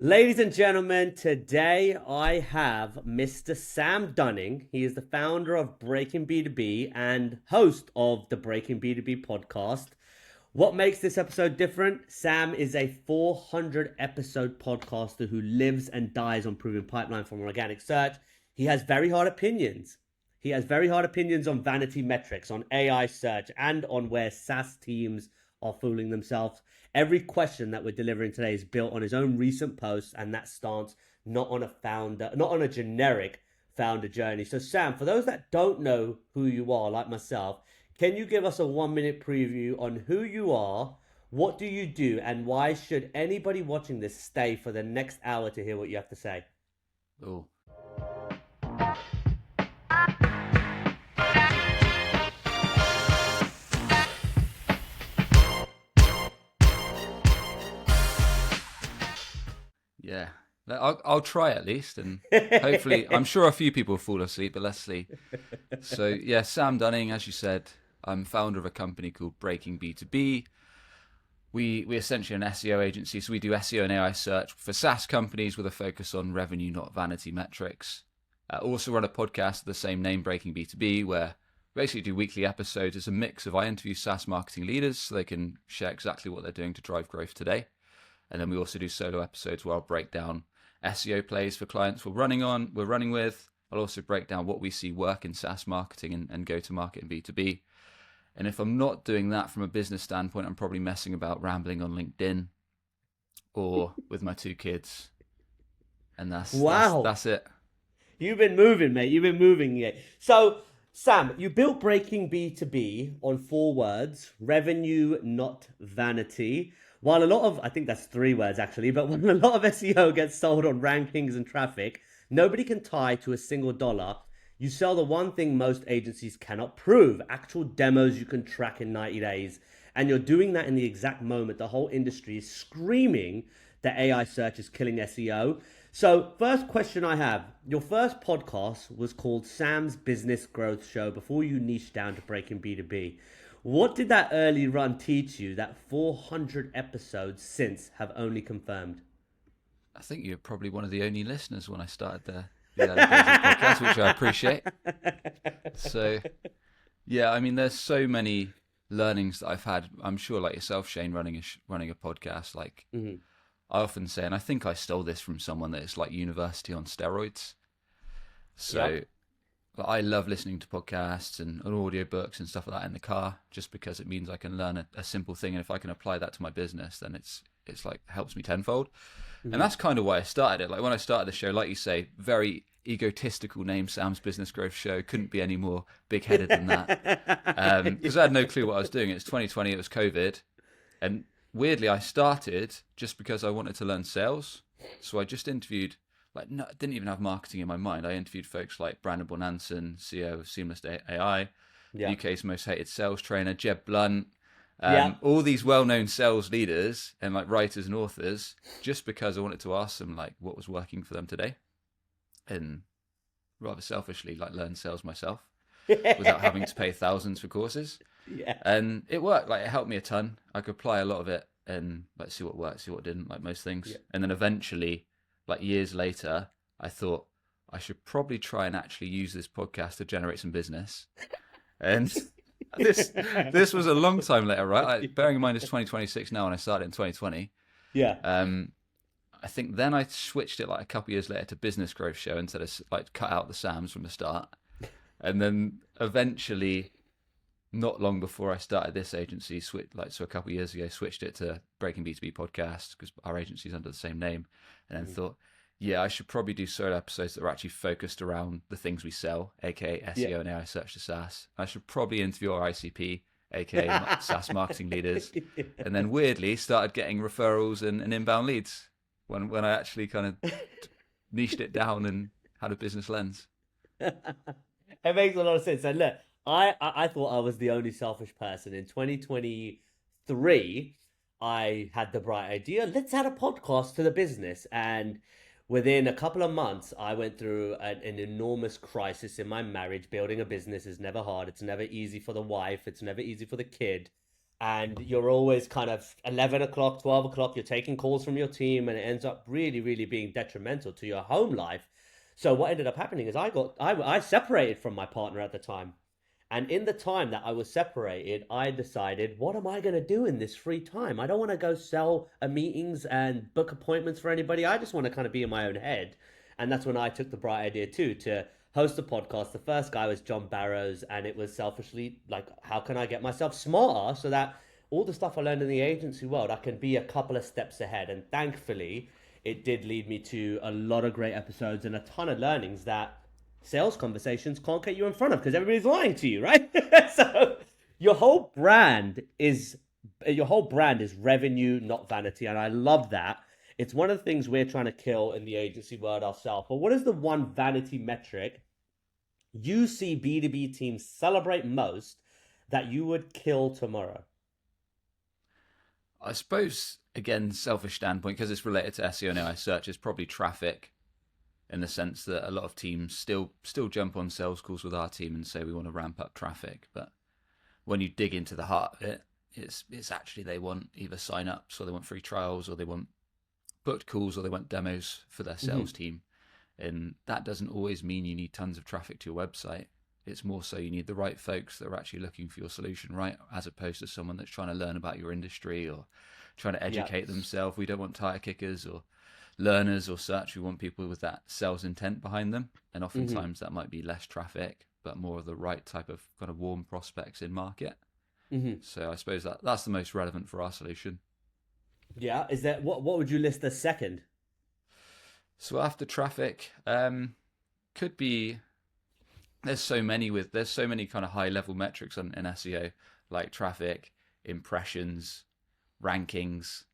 Ladies and gentlemen, today I have Mr. Sam Dunning. He is the founder of Breaking B2B and host of the Breaking B2B podcast. What makes this episode different? Sam is a 400 episode podcaster who lives and dies on proving pipeline from organic search. He has very hard opinions. He has very hard opinions on vanity metrics, on AI search, and on where SaaS teams are fooling themselves. Every question that we're delivering today is built on his own recent posts and that stance, not on a founder, not on a generic founder journey. So, Sam, for those that don't know who you are, like myself, can you give us a 1 minute preview on who you are, what do you do, and why should anybody watching this stay for the next hour to hear what you have to say? Oh, yeah. I'll try at least, and hopefully, I'm sure a few people fall asleep, but let's see. So, yeah, Sam Dunning, as you said, I'm founder of a company called Breaking B2B. We essentially an SEO agency, so we do SEO and AI search for SaaS companies with a focus on revenue, not vanity metrics. Also run a podcast of the same name, Breaking B2B, where we basically do weekly episodes. It's a mix of I interview SaaS marketing leaders so they can share exactly what they're doing to drive growth today. And then we also do solo episodes where I'll break down SEO plays for clients we're running with. I'll also break down what we see work in SaaS marketing and go to market in B2B. And if I'm not doing that from a business standpoint, I'm probably messing about rambling on LinkedIn or with my two kids. And Wow. that's it. You've been moving, mate. You've been moving. Yeah. So, Sam, you built Breaking B2B on 4 words: revenue, not vanity. While a lot of, I think that's 3 words actually, but when a lot of SEO gets sold on rankings and traffic, nobody can tie to a single dollar. You sell the one thing most agencies cannot prove: actual demos you can track in 90 days. And you're doing that in the exact moment the whole industry is screaming that AI search is killing SEO. So, first question I have: your first podcast was called Sam's Business Growth Show before you niched down to Breaking B2B. What did that early run teach you that 400 episodes since have only confirmed? I think you're probably one of the only listeners when I started the early days of the podcast, which I appreciate. So, yeah, I mean, there's so many learnings that I've had. I'm sure, like yourself, Shane, running a podcast. Like Mhm. I often say, and I think I stole this from someone, that it's like university on steroids. So Yep. like, I love listening to podcasts and audiobooks and stuff like that in the car, just because it means I can learn a simple thing, and if I can apply that to my business, then it's like helps me tenfold. And Mhm. that's kind of why I started it. Like when I started the show, like you say, very egotistical name, Sam's Business Growth Show. Couldn't be any more big-headed than that. Because I had no clue what I was doing. It was 2020, it was COVID. And weirdly, I started just because I wanted to learn sales. So I just interviewed, like, no, didn't even have marketing in my mind. I interviewed folks like Brandon Bonanson, CEO of Seamless AI, Yeah. UK's most hated sales trainer, Jeb Blunt, Yeah. all these well-known sales leaders and like writers and authors, just because I wanted to ask them like what was working for them today, and rather selfishly like learn sales myself without having to pay thousands for courses. Yeah. And it worked. Like it helped me a ton. I could apply a lot of it and like see what worked, see what didn't, like most things. Yeah. And then eventually, like years later, I thought I should probably try and actually use this podcast to generate some business. And this was a long time later, right? Like, bearing in mind it's 2026 now, and I started in 2020. Yeah. Um, I think then I switched it like a couple of years later to Business Growth Show instead of like cut out the Sams from the start. And then eventually, not long before I started this agency, so a couple of years ago, switched it to Breaking B2B podcast because our agency is under the same name, and then thought, yeah, I should probably do solo episodes that are actually focused around the things we sell, aka Yeah. SEO and AI search to SaaS. I should probably interview our ICP, aka SaaS marketing leaders, and then weirdly started getting referrals and inbound leads when I actually kind of niched it down and had a business lens. It makes a lot of sense. And look, I thought I was the only selfish person. In 2023, I had the bright idea: let's add a podcast to the business. And within a couple of months, I went through an enormous crisis in my marriage. Building a business is never hard. It's never easy for the wife. It's never easy for the kid. and you're always kind of 11 o'clock, 12 o'clock, you're taking calls from your team, and it ends up really, really being detrimental to your home life. So what ended up happening is I separated from my partner at the time. And in the time that I was separated, I decided, what am I going to do in this free time? I don't want to go sell meetings and book appointments for anybody. I just want to kind of be in my own head. And that's when I took the bright idea too to host a podcast. The first guy was John Barrows, and it was selfishly like, how can I get myself smarter so that all the stuff I learned in the agency world, I can be a couple of steps ahead. And thankfully, it did lead me to a lot of great episodes and a ton of learnings that sales conversations can't get you in front of because everybody's lying to you, right? So your whole brand is revenue, not vanity, and I love that. It's one of the things we're trying to kill in the agency world ourselves. But what is the one vanity metric you see B2B teams celebrate most that you would kill tomorrow? I suppose, again, selfish standpoint, because it's related to SEO and AI search, is probably traffic, in the sense that a lot of teams still jump on sales calls with our team and say we want to ramp up traffic. But when you dig into the heart of it, it's actually they want either sign-ups, or they want free trials, or they want booked calls, or they want demos for their sales team. And that doesn't always mean you need tons of traffic to your website. It's more so you need the right folks that are actually looking for your solution, right? As opposed to someone that's trying to learn about your industry or trying to educate themselves. We don't want tire kickers or learners or such. We want people with that sales intent behind them. And oftentimes that might be less traffic, but more of the right type of kind of warm prospects in market. So I suppose that's the most relevant for our solution. Yeah. Is that what would you list as second? So after traffic, could be, there's so many kind of high level metrics in SEO, like traffic, impressions, rankings,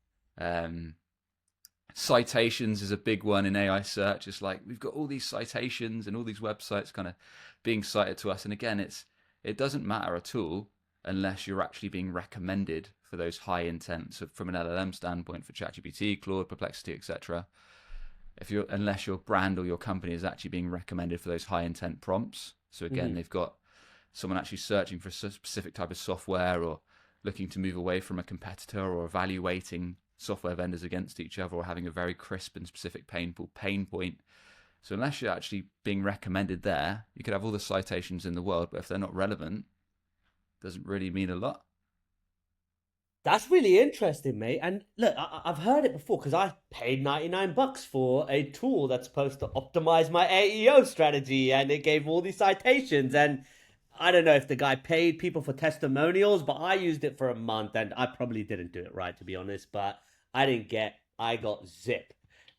citations is a big one in AI search. It's like we've got all these citations and all these websites kind of being cited to us. And again, it doesn't matter at all unless you're actually being recommended for those high intents. So from an LLM standpoint, for ChatGPT, Claude, Perplexity, etc. Unless your brand or your company is actually being recommended for those high intent prompts. So again, they've got someone actually searching for a specific type of software, or looking to move away from a competitor, or evaluating software vendors against each other, or having a very crisp and specific pain point. So unless you're actually being recommended there, you could have all the citations in the world, but if they're not relevant, it doesn't really mean a lot. That's really interesting, mate. And look, I've heard it before because I paid $99 for a tool that's supposed to optimize my AEO strategy, and it gave all these citations. And I don't know if the guy paid people for testimonials, but I used it for a month, and I probably didn't do it right, to be honest. But I got zip.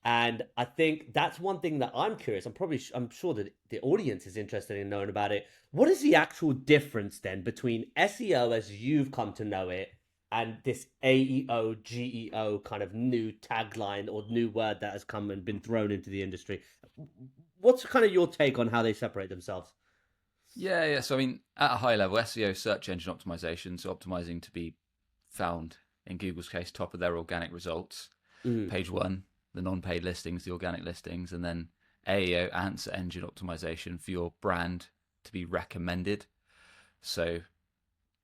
And I think that's one thing that I'm curious. I'm sure that the audience is interested in knowing about it. What is the actual difference then between SEO as you've come to know it and this AEO, GEO kind of new tagline or new word that has come and been thrown into the industry? What's kind of your take on how they separate themselves? Yeah. So I mean, at a high level, SEO, search engine optimization, so optimizing to be found, in Google's case, top of their organic results. Page one, the non-paid listings, the organic listings, and then AEO, answer engine optimization, for your brand to be recommended. So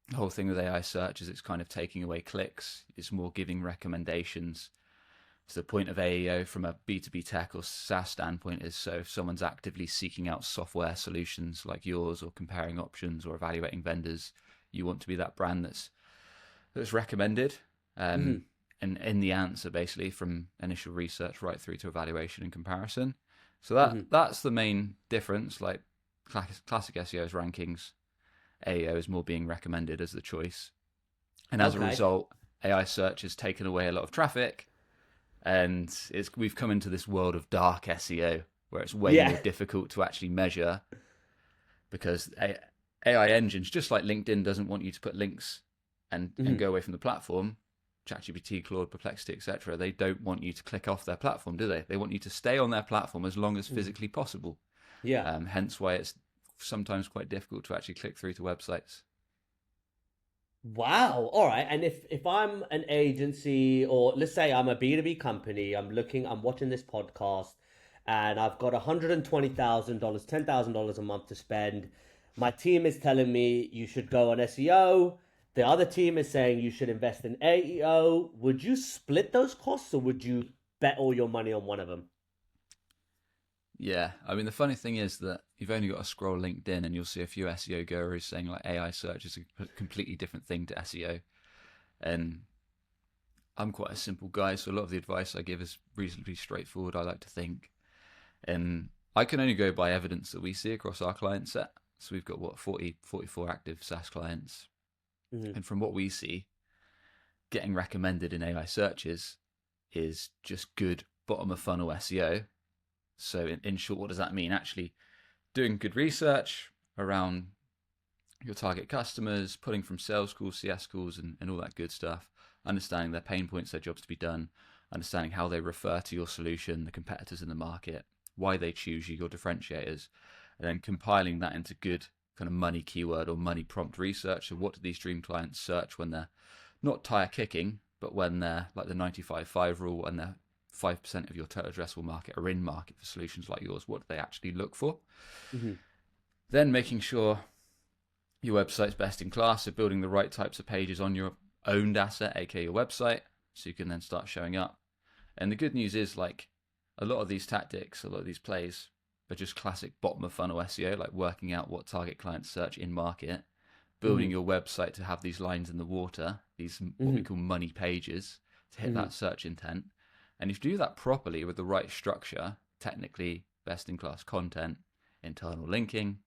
the whole thing with AI search is it's kind of taking away clicks. It's more giving recommendations. So the point of AEO from a B2B tech or SaaS standpoint is, so if someone's actively seeking out software solutions like yours, or comparing options, or evaluating vendors, you want to be that brand that's recommended. And in the answer, basically, from initial research right through to evaluation and comparison. So that's the main difference. Like classic SEO is rankings, AEO is more being recommended as the choice. And as a result, AI search has taken away a lot of traffic, and we've come into this world of dark SEO where it's way more difficult to actually measure, because AI engines, just like LinkedIn doesn't want you to put links and go away from the platform, ChatGPT, Claude, Perplexity, etc., they don't want you to click off their platform, do they? They want you to stay on their platform as long as physically possible. Hence why it's sometimes quite difficult to actually click through to websites. Wow. All right. And if I'm an agency, or let's say I'm a B2B company, I'm watching this podcast, and I've got $120,000, $10,000 a month to spend. My team is telling me you should go on SEO. The other team is saying you should invest in AEO. Would you split those costs, or would you bet all your money on one of them? Yeah, I mean, the funny thing is that you've only got to scroll LinkedIn and you'll see a few SEO gurus saying like AI search is a completely different thing to SEO. And I'm quite a simple guy, so a lot of the advice I give is reasonably straightforward, I like to think. And I can only go by evidence that we see across our client set. So we've got, what, 44 active SaaS clients. Mm-hmm. And from what we see, getting recommended in AI searches is just good bottom of funnel SEO. So in short, what does that mean? Actually doing good research around your target customers, pulling from sales calls, CS calls, and all that good stuff, understanding their pain points, their jobs to be done, understanding how they refer to your solution, the competitors in the market, why they choose you, your differentiators, and then compiling that into good kind of money keyword or money prompt research. So what do these dream clients search when they're not tire kicking, but when they're like the 95-5 rule and they're 5% of your total addressable market are in market for solutions like yours? What do they actually look for? Mm-hmm. Then making sure your website's best in class, so building the right types of pages on your owned asset, aka your website, so you can then start showing up. And the good news is, like, a lot of these tactics, a lot of these plays are just classic bottom of funnel SEO, like working out what target clients search in market, building your website to have these lines in the water, these what we call money pages, to hit that search intent. And if you do that properly with the right structure, technically best in class content, internal linking,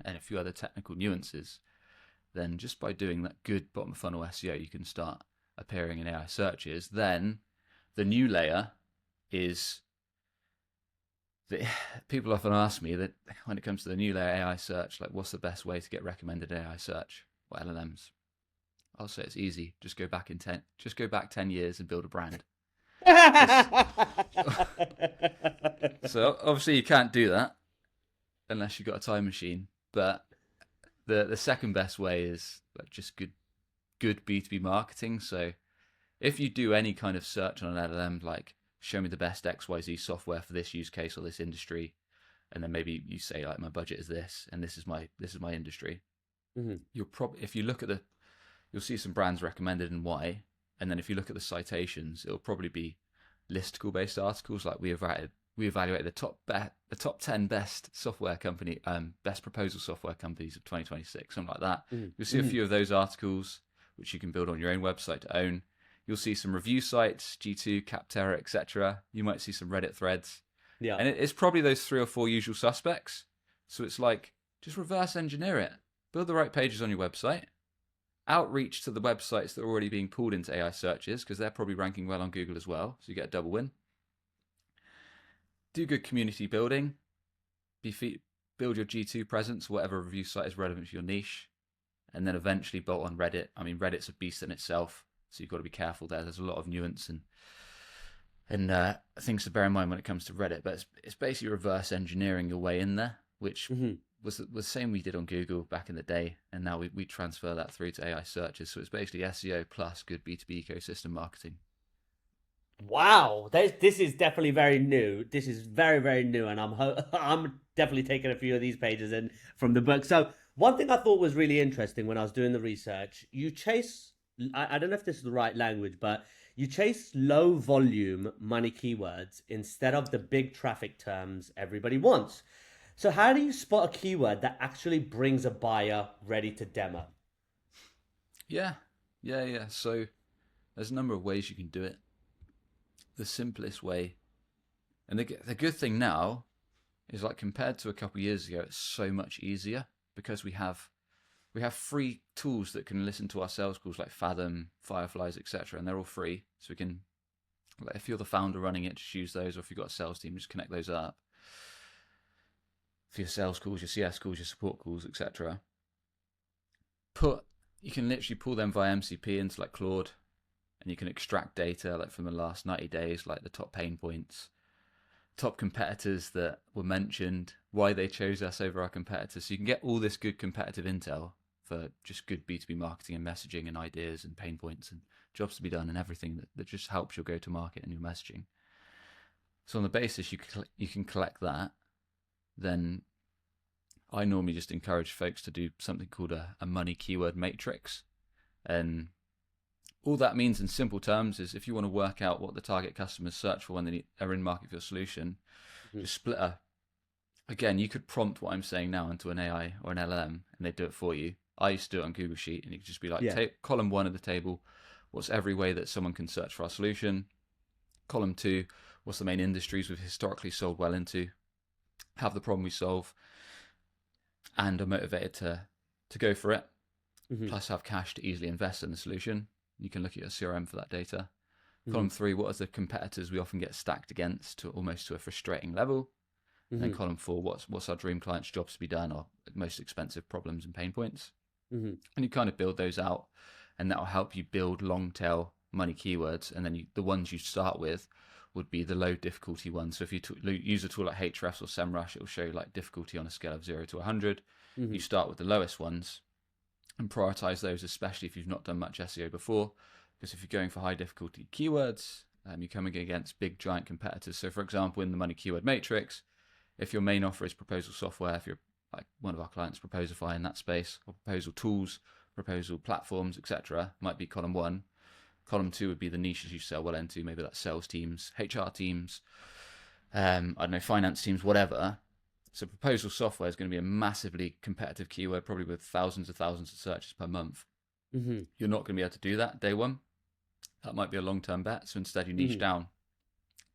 and a few other technical nuances, then just by doing that good bottom of funnel SEO, you can start appearing in AI searches. Then the new layer is that people often ask me that when it comes to the new layer AI search, like, what's the best way to get recommended AI search or LLMs? I'll say it's easy. Just go back 10 years and build a brand. So obviously you can't do that unless you've got a time machine. But the second best way is like just good B2B marketing. So if you do any kind of search on an LLM, like show me the best XYZ software for this use case or this industry, and then maybe you say like my budget is this and this is my industry. You'll probably, if you look at you'll see some brands recommended and why. And then if you look at the citations, it'll probably be listicle based articles, like we evaluated the top 10 best software company, best proposal software companies of 2026, something like that. You'll see a few of those articles, which you can build on your own website to own. You'll see some review sites, G2, Capterra, etc. You might see some Reddit threads. Yeah. And it's probably those 3 or 4 usual suspects. So it's like, just reverse engineer it. Build the right pages on your website. Outreach to the websites that are already being pulled into AI searches, because they're probably ranking well on Google as well. So you get a double win. Do good community building. Build your G2 presence, whatever review site is relevant to your niche. And then eventually bolt on Reddit. I mean, Reddit's a beast in itself, so you've got to be careful there. There's a lot of nuance and things to bear in mind when it comes to Reddit. But it's basically reverse engineering your way in there, which was the same we did on Google back in the day. And now we transfer that through to AI searches. So it's basically SEO plus good B2B ecosystem marketing. Wow, this is definitely very new. This is very, very new, and I'm definitely taking a few of these pages in from the book. So one thing I thought was really interesting when I was doing the research, you chase, I don't know if this is the right language, but you chase low volume money keywords instead of the big traffic terms everybody wants. So how do you spot a keyword that actually brings a buyer ready to demo? Yeah. So there's a number of ways you can do it. The simplest way, and the good thing now is, like, compared to a couple of years ago, it's so much easier because we have free tools that can listen to our sales calls, like Fathom, Fireflies, etc., and they're all free. So we can, like, if you're the founder running it, just use those, or if you've got a sales team, just connect those up for your sales calls, your CS calls, your support calls, etc. You can literally pull them via MCP into like Claude, and you can extract data like from the last 90 days, like the top pain points, top competitors that were mentioned, why they chose us over our competitors. So you can get all this good competitive intel for just good B2B marketing and messaging and ideas and pain points and jobs to be done and everything that just helps your go-to-market and your messaging. So on the basis you can collect that, then I normally just encourage folks to do something called a money keyword matrix. Mm-hmm. And all that means in simple terms is if you want to work out what the target customers search for when they are in market for your solution, just split a. Again, you could prompt what I'm saying now into an AI or an LLM and they do it for you. I used to do it on Google Sheet and you could just be like, Yeah. column 1 of the table, what's every way that someone can search for our solution? Column 2, what's the main industries we've historically sold well into? Have the problem we solve and are motivated to go for it, Mm-hmm. plus have cash to easily invest in the solution. You can look at your CRM for that data. Mm-hmm. Column 3, what are the competitors we often get stacked against to almost to a frustrating level? And then Mm-hmm. column 4, what's our dream client's jobs to be done or most expensive problems and pain points? Mm-hmm. And you kind of build those out, and that will help you build long tail money keywords. And then the ones you start with would be the low difficulty ones. So if you use a tool like Ahrefs or SEMrush, it will show you like difficulty on a scale of 0 to 100. Mm-hmm. You start with the lowest ones and prioritize those, especially if you've not done much SEO before. Because if you're going for high difficulty keywords, you're coming against big giant competitors. So for example, in the money keyword matrix, if your main offer is proposal software, if you're like one of our clients, Proposify in that space, or proposal tools, proposal platforms, etc., might be column 1. Column 2 would be the niches you sell well into, maybe that's sales teams, HR teams, I don't know, finance teams, whatever. So proposal software is going to be a massively competitive keyword, probably with thousands of searches per month. Mm-hmm. You're not going to be able to do that day one. That might be a long-term bet. So instead you niche down.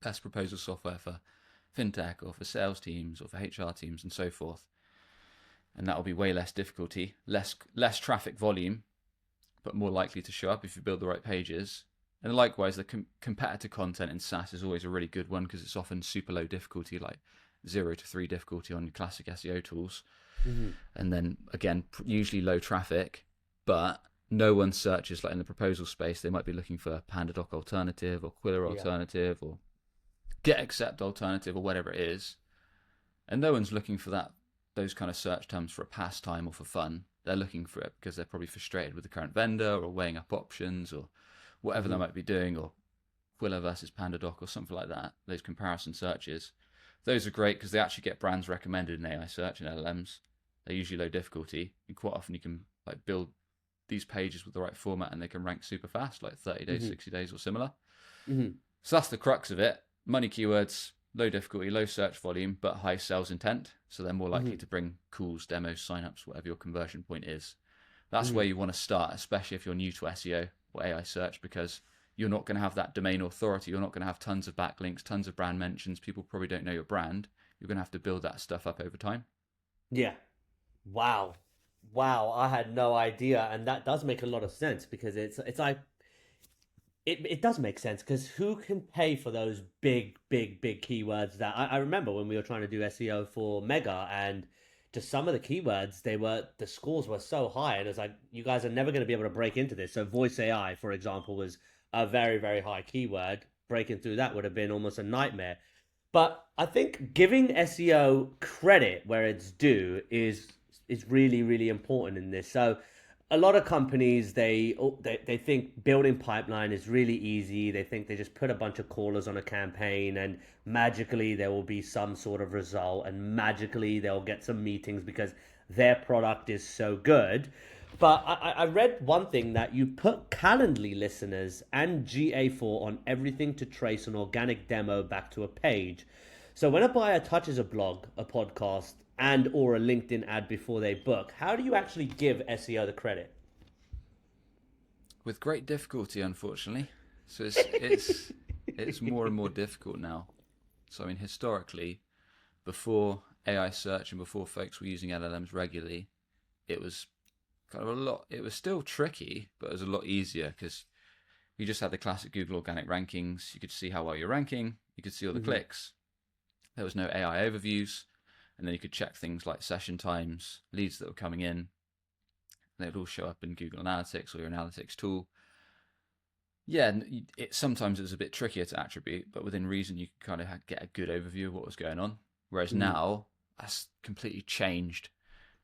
Best proposal software for fintech or for sales teams or for HR teams and so forth. And that will be way less difficulty, less traffic volume, but more likely to show up if you build the right pages. And likewise, the competitor content in SaaS is always a really good one because it's often super low difficulty, like 0 to 3 difficulty on your classic SEO tools. Mm-hmm. And then again, usually low traffic, but no one searches like in the proposal space. They might be looking for PandaDoc alternative or Quiller alternative or GetAccept alternative or whatever it is. And no one's looking for those kind of search terms for a pastime or for fun. They're looking for it because they're probably frustrated with the current vendor or weighing up options or whatever they might be doing, or Quiller versus PandaDoc or something like that. Those comparison searches. Those are great because they actually get brands recommended in AI search and LLMs. They're usually low difficulty, and quite often you can like build these pages with the right format and they can rank super fast, like 30 days, 60 days or similar. Mm-hmm. So that's the crux of it. Money keywords, low difficulty, low search volume, but high sales intent. So they're more likely to bring calls, demos, signups, whatever your conversion point is. That's where you want to start, especially if you're new to SEO or AI search, because you're not going to have that domain authority. You're not going to have tons of backlinks, tons of brand mentions. People probably don't know your brand. You're going to have to build that stuff up over time. Yeah. Wow. Wow. I had no idea. And that does make a lot of sense because it's like, it does make sense because who can pay for those big keywords that I remember when we were trying to do SEO for Mega, and just some of the keywords, the scores were so high and it's like, you guys are never going to be able to break into this. So voice AI, for example, was a very high keyword. Breaking through that would have been almost a nightmare. But I think giving SEO credit where it's due is really important in this. So a lot of companies they think building pipeline is really easy. They think they just put a bunch of callers on a campaign and magically there will be some sort of result and magically they'll get some meetings because their product is so good. But I read one thing that you put Calendly listeners and GA4 on everything to trace an organic demo back to a page. So when a buyer touches a blog, a podcast, and or a LinkedIn ad before they book, how do you actually give SEO the credit? With great difficulty, unfortunately. So it's more and more difficult now. So I mean, historically, before AI search and before folks were using LLMs regularly, it was kind of a lot. It was still tricky, but it was a lot easier because you just had the classic Google organic rankings. You could see how well you're ranking. You could see all the clicks. There was no AI overviews. And then you could check things like session times, leads that were coming in. They would all show up in Google Analytics or your analytics tool. Yeah, sometimes it was a bit trickier to attribute, but within reason, you could kind of get a good overview of what was going on. Whereas now, that's completely changed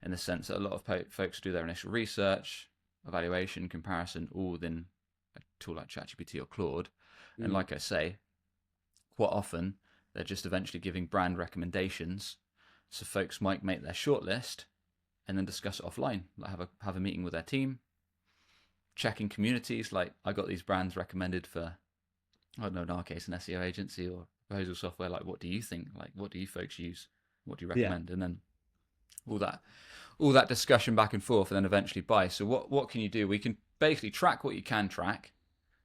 in the sense that a lot of folks do their initial research, evaluation, comparison, all within a tool like ChatGPT or Claude. And like I say, quite often, they're just eventually giving brand recommendations. So folks might make their shortlist and then discuss it offline. Like have a meeting with their team, checking communities. Like I got these brands recommended for, I don't know, in our case, an SEO agency or proposal software. Like, what do you think? Like, what do you folks use? What do you Yeah. recommend? And then all that discussion back and forth, and then eventually buy. So what can you do? We can basically track what you can track.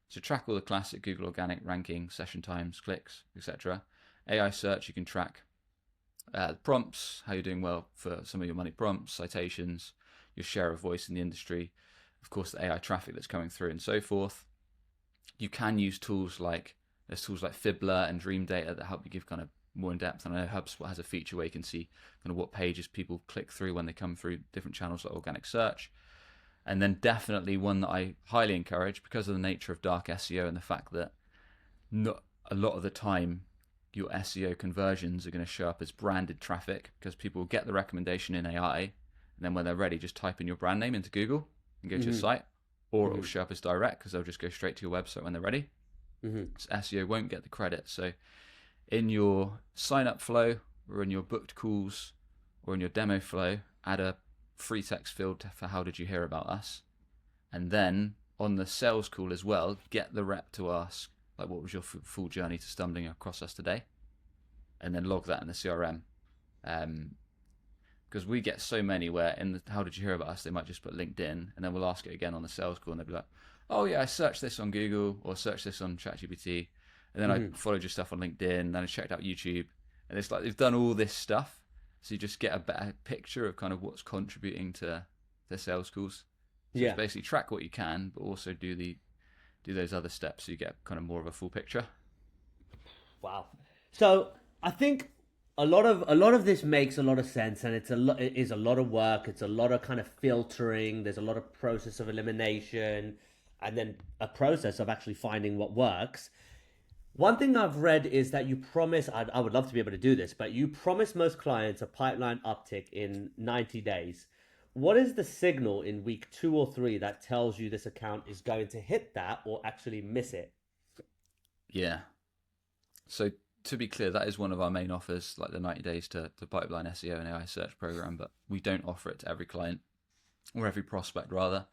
So track all the classic Google organic ranking, session times, clicks, etc. AI search, you can track prompts, how you're doing well for some of your money prompts, citations, your share of voice in the industry, of course the AI traffic that's coming through and so forth. You can use there's tools like Fibbler and Dream Data that help you give kind of more in depth. And I know HubSpot has a feature where you can see kind of what pages people click through when they come through different channels like organic search. And then definitely one that I highly encourage because of the nature of dark SEO and the fact that not a lot of the time your SEO conversions are going to show up as branded traffic because people will get the recommendation in AI, and then when they're ready, just type in your brand name into Google and go to your site, or it'll show up as direct because they'll just go straight to your website when they're ready. So SEO won't get the credit. So in your sign up flow or in your booked calls or in your demo flow, add a free text field for how did you hear about us, and then on the sales call as well, get the rep to ask, like, what was your full journey to stumbling across us today, and then log that in the CRM. Because we get so many where in the how did you hear about us, they might just put LinkedIn, and then we'll ask it again on the sales call, and they'll be like, oh yeah, I searched this on Google or searched this on ChatGPT, and then I followed your stuff on LinkedIn, then I checked out YouTube, and it's like they've done all this stuff, so you just get a better picture of kind of what's contributing to their sales calls. So it's basically track what you can, but also do those other steps so you get kind of more of a full picture. Wow. So I think a lot of this makes a lot of sense, and it is a lot of work. It's a lot of kind of filtering. There's a lot of process of elimination, and then a process of actually finding what works. One thing I've read is that you promise, I would love to be able to do this, but you promise most clients a pipeline uptick in 90 days. What is the signal in week 2 or 3 that tells you this account is going to hit that or actually miss it? Yeah. So to be clear, that is one of our main offers, like the 90 days to pipeline SEO and AI search program, but we don't offer it to every client or every prospect rather.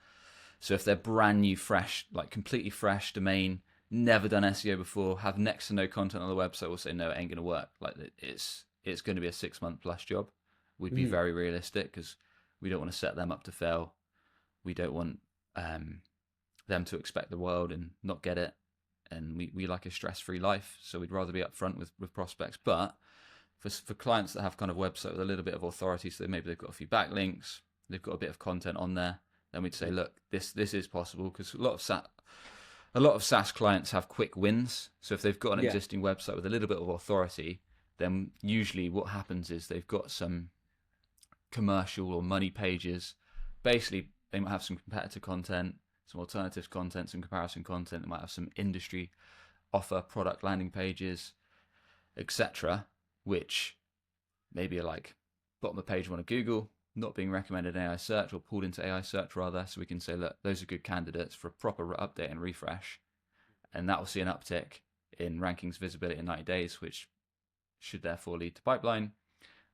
So if they're brand new, fresh, like completely fresh domain, never done SEO before, have next to no content on the website, we'll say, no, it ain't going to work. Like it's going to be a 6-month plus job. We'd be very realistic because we don't want to set them up to fail. We don't want them to expect the world and not get it. And we like a stress-free life, so we'd rather be upfront with prospects. But for clients that have kind of website with a little bit of authority, so maybe they've got a few backlinks, they've got a bit of content on there, then we'd say, look, this is possible, because a lot of SaaS clients have quick wins. So if they've got an existing website with a little bit of authority, then usually what happens is they've got some commercial or money pages. Basically, they might have some competitor content, some alternative content, some comparison content. They might have some industry offer, product landing pages, etc., which maybe are like bottom of page one of Google, not being recommended in AI search or pulled into AI search rather. So we can say, look, those are good candidates for a proper update and refresh, and that will see an uptick in rankings visibility in 90 days, which should therefore lead to pipeline.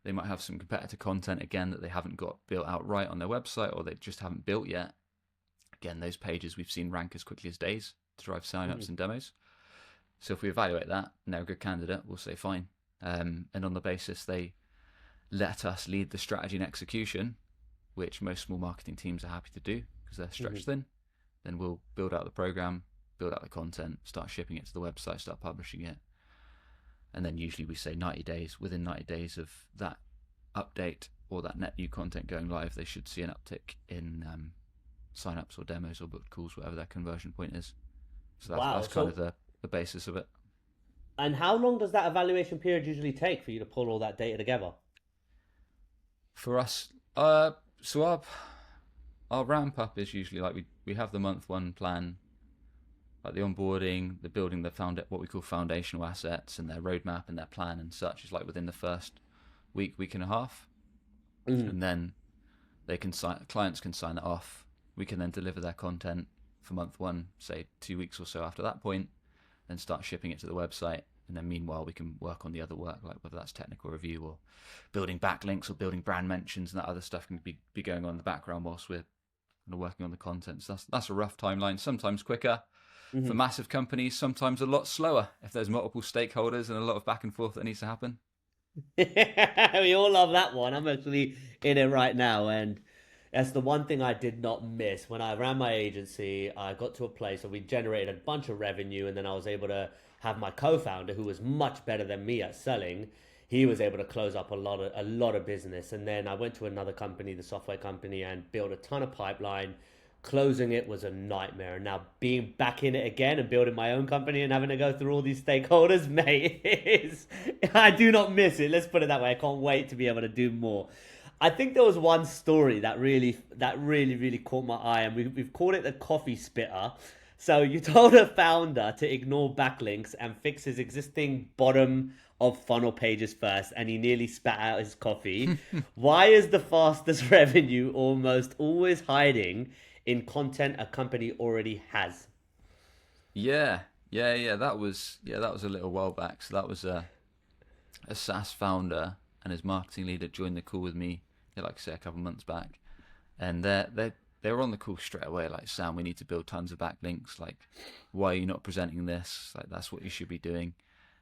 They might have some competitor content again that they haven't got built out right on their website, or they just haven't built yet. Again, those pages we've seen rank as quickly as days to drive signups and demos. So if we evaluate that and they're a good candidate, we'll say fine. And on the basis they let us lead the strategy and execution, which most small marketing teams are happy to do because they're stretched thin, then we'll build out the program, build out the content, start shipping it to the website, start publishing it. And then usually we say 90 days. Within 90 days of that update or that net new content going live, they should see an uptick in signups or demos or booked calls, whatever their conversion point is. So that's kind of the basis of it. And how long does that evaluation period usually take for you to pull all that data together? For us, so our ramp up is usually like we have the month one plan, like the onboarding, the building what we call foundational assets and their roadmap and their plan and such is like within the first week and a half. And then clients can sign it off. We can then deliver their content for month one, say 2 weeks or so after that point, then start shipping it to the website. And then meanwhile, we can work on the other work, like whether that's technical review or building backlinks or building brand mentions, and that other stuff can be going on in the background whilst we're kind of working on the content. So that's a rough timeline. Sometimes quicker for Mhm. massive companies, sometimes a lot slower if there's multiple stakeholders and a lot of back and forth that needs to happen. We all love that one. I'm actually in it right now, and that's the one thing I did not miss. When I ran my agency, I got to a place where we generated a bunch of revenue, and then I was able to have my co-founder, who was much better than me at selling. He was able to close up a lot of business, and then I went to another company, the software company, and built a ton of pipeline. Closing it was a nightmare, and now being back in it again and building my own company and having to go through all these stakeholders, mate, is I do not miss it. Let's put it that way. I can't wait to be able to do more. I think there was one story that really caught my eye, and we've called it the coffee spitter. So you told a founder to ignore backlinks and fix his existing bottom of funnel pages first, and he nearly spat out his coffee. Why is the fastest revenue almost always hiding in content a company already has? Yeah. That was a little while back. So that was a SaaS founder and his marketing leader joined the call with me, yeah, like I say, a couple of months back, and they were on the call straight away. Like, Sam, we need to build tons of backlinks. Like, why are you not presenting this? Like, that's what you should be doing.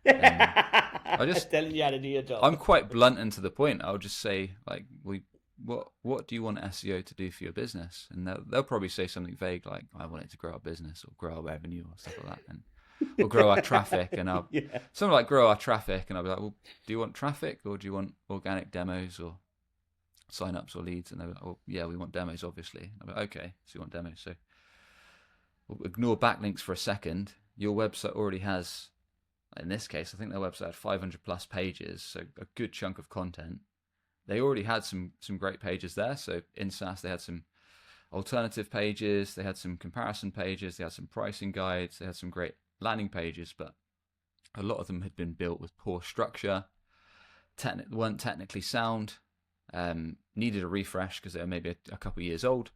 And I just Telling you how to do your job. I'm quite blunt and to the point. I'll just say, like, what do you want SEO to do for your business? And they'll probably say something vague like, I want it to grow our business or grow our revenue or stuff like that, and or grow our traffic. And I'll Yeah. something like grow our traffic, and I'll be like, well, do you want traffic or do you want organic demos or sign-ups or leads? And they're like, well, yeah, we want demos, obviously. I'm like, okay, so you want demos. So we'll ignore backlinks for a second. Your website already has, in this case, I think their website had 500 plus pages, so a good chunk of content. They already had some great pages there. So in SaaS, they had some alternative pages, they had some comparison pages, they had some pricing guides, they had some great landing pages, but a lot of them had been built with poor structure, weren't technically sound, needed a refresh because they were maybe a couple of years old,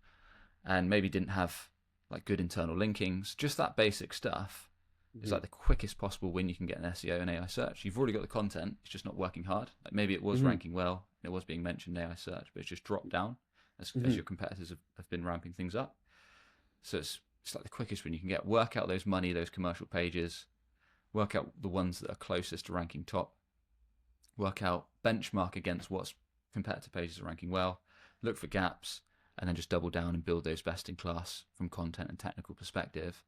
and maybe didn't have like good internal linkings. Just that basic stuff is like the quickest possible win you can get in SEO and AI search. You've already got the content, it's just not working hard. Like, maybe it was ranking well, it was being mentioned in AI search, but it's just dropped down as your competitors have been ramping things up. So it's like the quickest win you can get. Work out those commercial pages, work out the ones that are closest to ranking top, work out, benchmark against what's competitor pages are ranking well, look for gaps, and then just double down and build those best in class from content and technical perspective.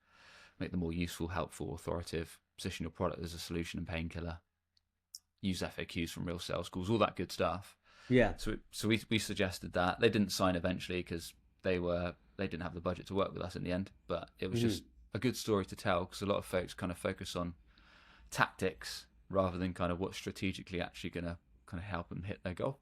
Make them more useful, helpful, authoritative, position your product as a solution and painkiller, use FAQs from real sales calls, all that good stuff. Yeah. So we suggested that. They didn't sign eventually because they didn't have the budget to work with us in the end, but it was just a good story to tell, because a lot of folks kind of focus on tactics rather than kind of what's strategically actually going to kind of help them hit their goal.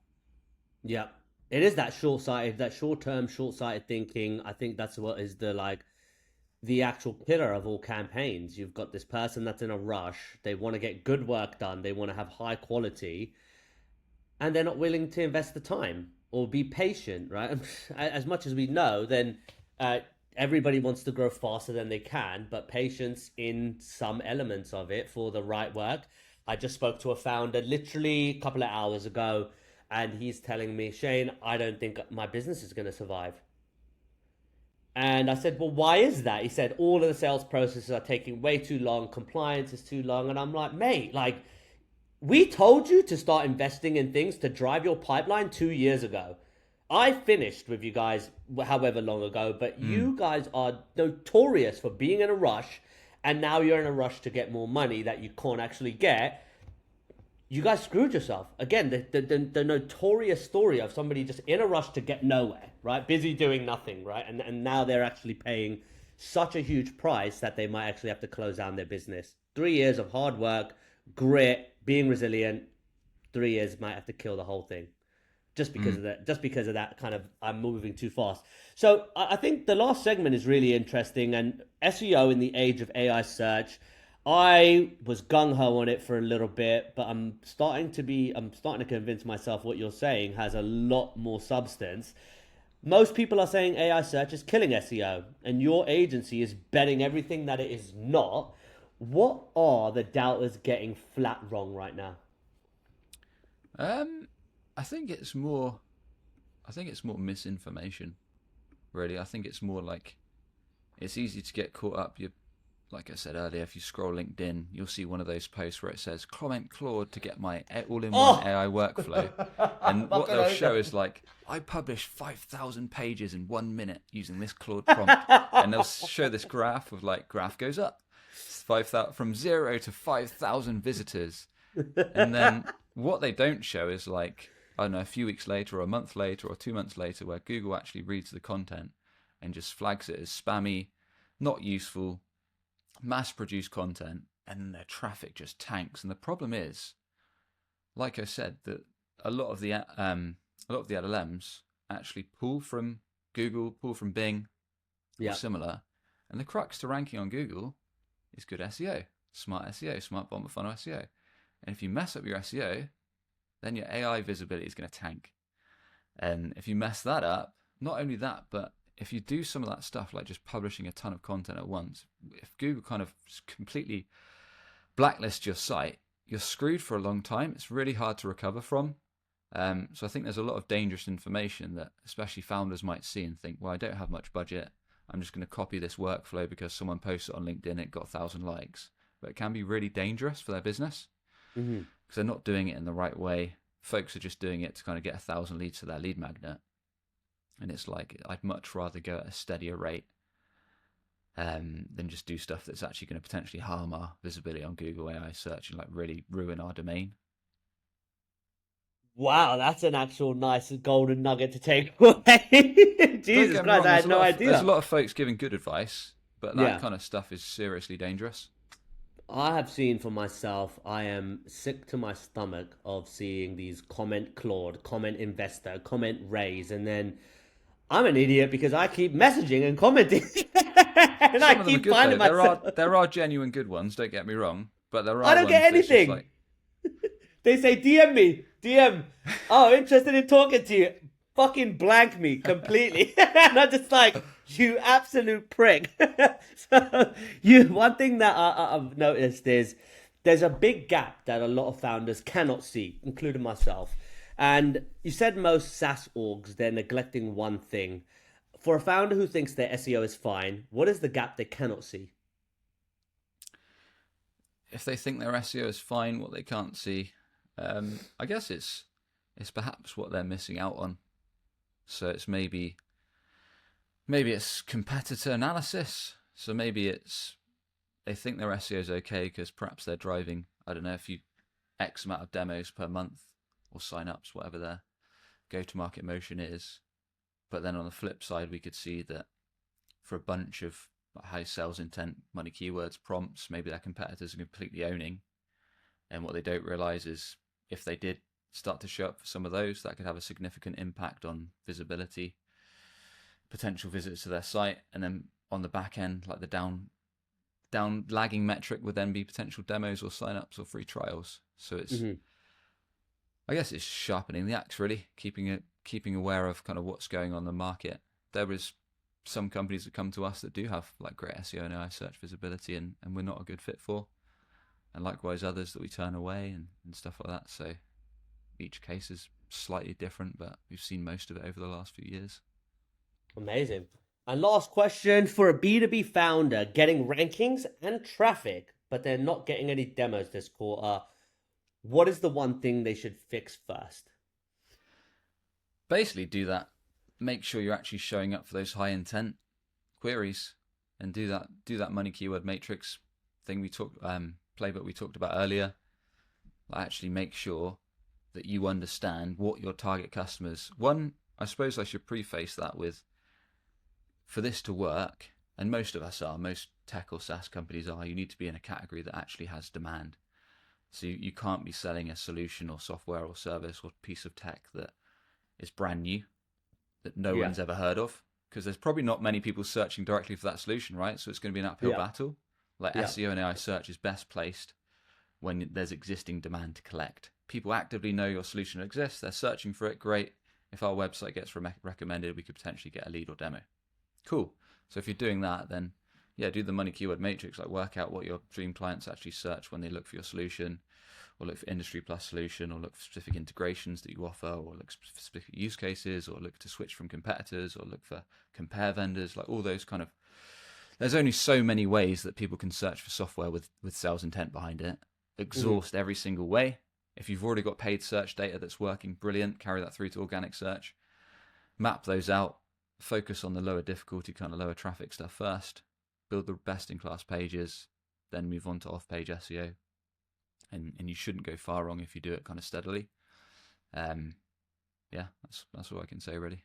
Yeah. It is that short-sighted, that short-term, short-sighted thinking. I think that's what is the actual killer of all campaigns. You've got this person that's in a rush. They want to get good work done. They want to have high quality, and they're not willing to invest the time or be patient, right? As much as we know, then uh, everybody wants to grow faster than they can, but patience in some elements of it for the right work. I just spoke to a founder literally a couple of hours ago, and he's telling me, Shane, I don't think my business is going to survive. And I said, well, why is that? He said, all of the sales processes are taking way too long. Compliance is too long. And I'm like, mate, like, we told you to start investing in things to drive your pipeline 2 years ago. I finished with you guys however long ago, but you guys are notorious for being in a rush, and now you're in a rush to get more money that you can't actually get. You guys screwed yourself. Again, the notorious story of somebody just in a rush to get nowhere, right? Busy doing nothing, right? And now they're actually paying such a huge price that they might actually have to close down their business. 3 years of hard work, grit, being resilient, 3 years might have to kill the whole thing just because of that kind of I'm moving too fast. So I think the last segment is really interesting, and SEO in the age of AI search. I was gung ho on it for a little bit, but I'm starting to convince myself what you're saying has a lot more substance. Most people are saying AI search is killing SEO, and your agency is betting everything that it is not. What are the doubters getting flat wrong right now? Um, I think it's more misinformation. really. I think it's more like it's easy to get caught up. Like I said earlier, if you scroll LinkedIn, you'll see one of those posts where it says, comment Claude to get my all-in-one Oh, AI workflow. And what fucking they'll hell. show is like, I published 5,000 pages in 1 minute using this Claude prompt. And they'll show this graph of like, graph goes up. 5,000 from 0 to 5,000 visitors. And then what they don't show is like, I don't know, a few weeks later or a month later or 2 months later where Google actually reads the content and just flags it as spammy, not useful, mass-produced content, and their traffic just tanks. And the problem is, like I said, that a lot of the LLMs actually pull from Google, pull from Bing, or Yeah. similar. And the crux to ranking on Google is good SEO, smart SEO, smart bottom of funnel SEO. And if you mess up your SEO, then your AI visibility is going to tank. And if you mess that up, not only that, but if you do some of that stuff, like just publishing a ton of content at once, if Google kind of completely blacklists your site, you're screwed for a long time. It's really hard to recover from. So I think there's a lot of dangerous information that especially founders might see and think, well, I don't have much budget. I'm just going to copy this workflow because someone posted it on LinkedIn, it got 1,000 likes. But it can be really dangerous for their business because they're not doing it in the right way. Folks are just doing it to kind of get 1,000 leads to their lead magnet. And it's like, I'd much rather go at a steadier rate than just do stuff that's actually going to potentially harm our visibility on Google AI search and like really ruin our domain. Wow, that's an actual nice golden nugget to take away. Don't Jesus get me Christ, wrong, I had no there's a idea. lot of folks giving good advice, but that Yeah. kind of stuff is seriously dangerous. I have seen for myself, I am sick to my stomach of seeing these comment Claude, comment investor, comment raise, and then I'm an idiot because I keep messaging and commenting, and I Some of them are keep good finding though. myself. There are genuine good ones. Don't get me wrong, but there I are don't get ones that's just anything. like, They say DM me, DM. Oh, interested in talking to you. Fucking blank me completely, and I'm just like, you absolute prick. So, one thing that I've noticed is there's a big gap that a lot of founders cannot see, including myself. And you said most SaaS orgs, they're neglecting one thing. For a founder who thinks their SEO is fine, what is the gap they cannot see? if they think their SEO is fine, what they can't see, I guess it's perhaps what they're missing out on. So it's maybe it's competitor analysis. So maybe it's they think their SEO is okay because perhaps they're driving, I don't know, a few X amount of demos per month or signups, whatever their go-to-market motion is. But then on the flip side, we could see that for a bunch of high sales intent, money keywords, prompts, maybe their competitors are completely owning. And what they don't realize is if they did start to show up for some of those, that could have a significant impact on visibility, potential visitors to their site, and then on the back end, like the down lagging metric would then be potential demos or signups or free trials. So it's I guess it's sharpening the axe, really, keeping aware of kind of what's going on in the market. There is some companies that come to us that do have like great SEO and AI search visibility and we're not a good fit for. And likewise others that we turn away and stuff like that. So each case is slightly different, but we've seen most of it over the last few years. Amazing. And last question for a B2B founder getting rankings and traffic, but they're not getting any demos this quarter. What is the one thing they should fix first? Basically do that. Make sure you're actually showing up for those high intent queries and do that money keyword matrix thing playbook we talked about earlier. Actually make sure that you understand what your target customers. One, I suppose I should preface that with, for this to work, and most of us are, most tech or SaaS companies are, you need to be in a category that actually has demand. So you can't be selling a solution or software or service or piece of tech that is brand new, that no one's ever heard of, because there's probably not many people searching directly for that solution, right? So it's going to be an uphill battle. Like SEO and AI search is best placed when there's existing demand to collect. People actively know your solution exists. They're searching for it. Great. If our website gets recommended, we could potentially get a lead or demo. Cool. So if you're doing that, then do the money keyword matrix, like work out what your dream clients actually search when they look for your solution. or look for industry plus solution, or look for specific integrations that you offer, or look for specific use cases, or look to switch from competitors, or look for compare vendors, like all those kind of. There's only so many ways that people can search for software with sales intent behind it. Exhaust every single way. If you've already got paid search data that's working, brilliant. Carry that through to organic search. Map those out. Focus on the lower difficulty, kind of lower traffic stuff first. Build the best-in-class pages, then move on to off-page SEO. And you shouldn't go far wrong if you do it kind of steadily. Yeah, that's all I can say, really.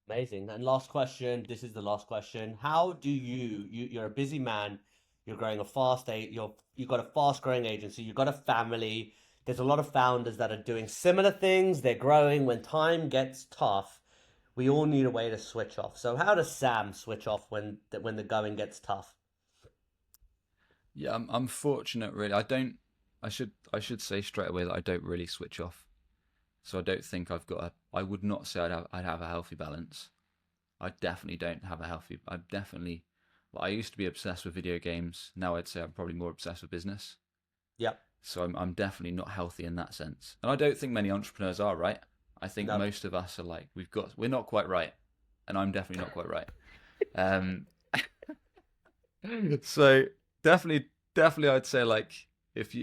Amazing. And last question. This is the last question. How do you're a busy man. You're growing you've got a fast growing agency. You've got a family. There's a lot of founders that are doing similar things. They're growing. When time gets tough, we all need a way to switch off. So how does Sam switch off when the going gets tough? Yeah, I'm fortunate, really. I should say straight away that I don't really switch off. So I don't think I would not say I'd have a healthy balance. I definitely don't have a healthy. I used to be obsessed with video games. Now I'd say I'm probably more obsessed with business. Yep. So I'm definitely not healthy in that sense. And I don't think many entrepreneurs are, right? I think No. most of us are like, we're not quite right. And I'm definitely not quite right. So definitely I'd say, like, if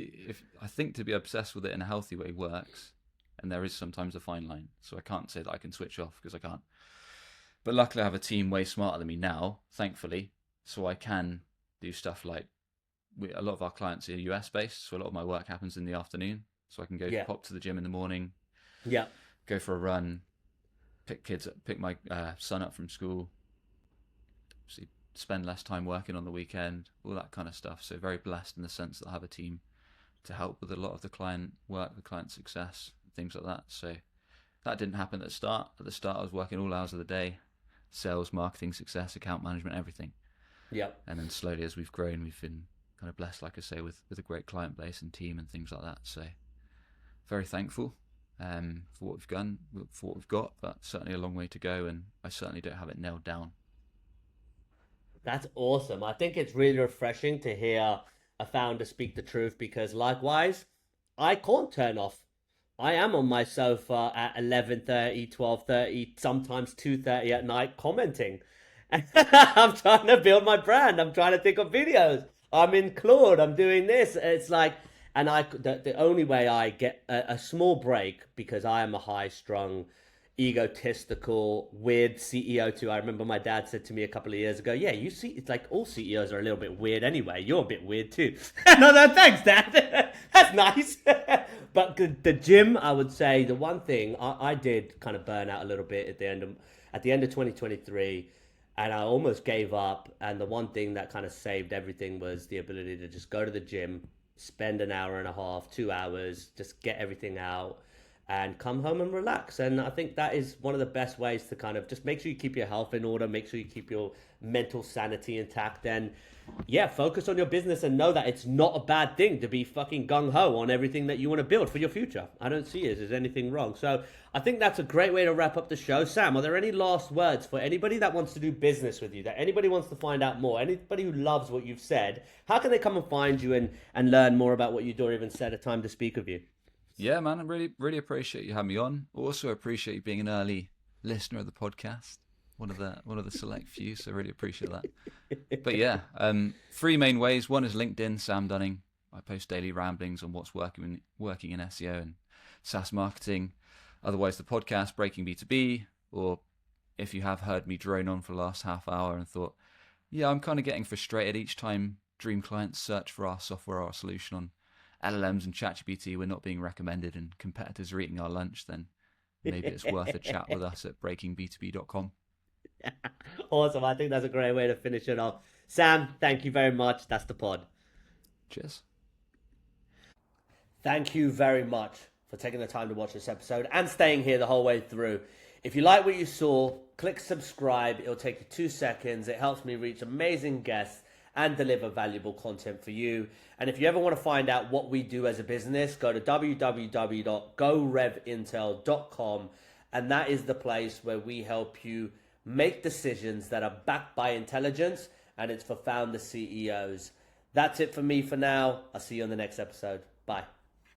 I think to be obsessed with it in a healthy way works, and there is sometimes a fine line. So I can't say that I can switch off, because I can't. But luckily I have a team way smarter than me now, thankfully. So I can do stuff like, a lot of our clients are US based, so a lot of my work happens in the afternoon. So I can go pop to the gym in the morning, go for a run, pick my son up from school, obviously spend less time working on the weekend, all that kind of stuff. So very blessed in the sense that I have a team to help with a lot of the client work, the client success, things like that. So that didn't happen at the start. At the start, I was working all hours of the day, sales, marketing, success, account management, everything. Yep. And then slowly, as we've grown, we've been kind of blessed, like I say, with a great client base and team and things like that. So very thankful for what we've got, but certainly a long way to go, and I certainly don't have it nailed down. That's awesome. I think it's really refreshing to hear a founder speak the truth, because likewise, I can't turn off. I am on my sofa at 11:30, 12:30, sometimes 2:30 at night commenting. I'm trying to build my brand. I'm trying to think of videos. I'm in Claude. I'm doing this. It's like, and the only way I get a small break, because I am a high strung, egotistical, weird CEO too. I remember my dad said to me a couple of years ago, "Yeah, you see, it's like all CEOs are a little bit weird anyway. You're a bit weird too." No, thanks, Dad. That's nice. But the gym, I would say, the one thing I did kind of burn out a little bit at the end of 2023, and I almost gave up. And the one thing that kind of saved everything was the ability to just go to the gym, spend an hour and a half, 2 hours, just get everything out, and come home and relax. And I think that is one of the best ways to kind of just make sure you keep your health in order, make sure you keep your mental sanity intact, and focus on your business, and know that it's not a bad thing to be fucking gung-ho on everything that you want to build for your future. I don't see it as anything wrong. So I think that's a great way to wrap up the show. Sam, are there any last words for anybody that wants to do business with you, that anybody wants to find out more, anybody who loves what you've said? How can they come and find you and learn more about what you do, or even set a time to speak with you? Yeah, man, I really appreciate you having me on. Also appreciate you being an early listener of the podcast, one of the select few. So really appreciate that. But yeah, three main ways. One is LinkedIn, Sam Dunning. I post daily ramblings on what's working in SEO and SaaS marketing. Otherwise, the podcast Breaking B2B, or if you have heard me drone on for the last half hour and thought, yeah, I'm kind of getting frustrated each time dream clients search for our software or our solution on LLMs and ChatGPT, we're not being recommended and competitors are eating our lunch, then maybe it's worth a chat with us at breakingb2b.com. Awesome. I think that's a great way to finish it off. Sam, thank you very much. That's the pod. Cheers. Thank you very much for taking the time to watch this episode and staying here the whole way through. If you like what you saw, click subscribe. It'll take you 2 seconds. It helps me reach amazing guests and deliver valuable content for you. And if you ever want to find out what we do as a business, go to www.gorevintel.com, and that is the place where we help you make decisions that are backed by intelligence, and it's for founder CEOs. That's it for me for now. I'll see you on the next episode. Bye.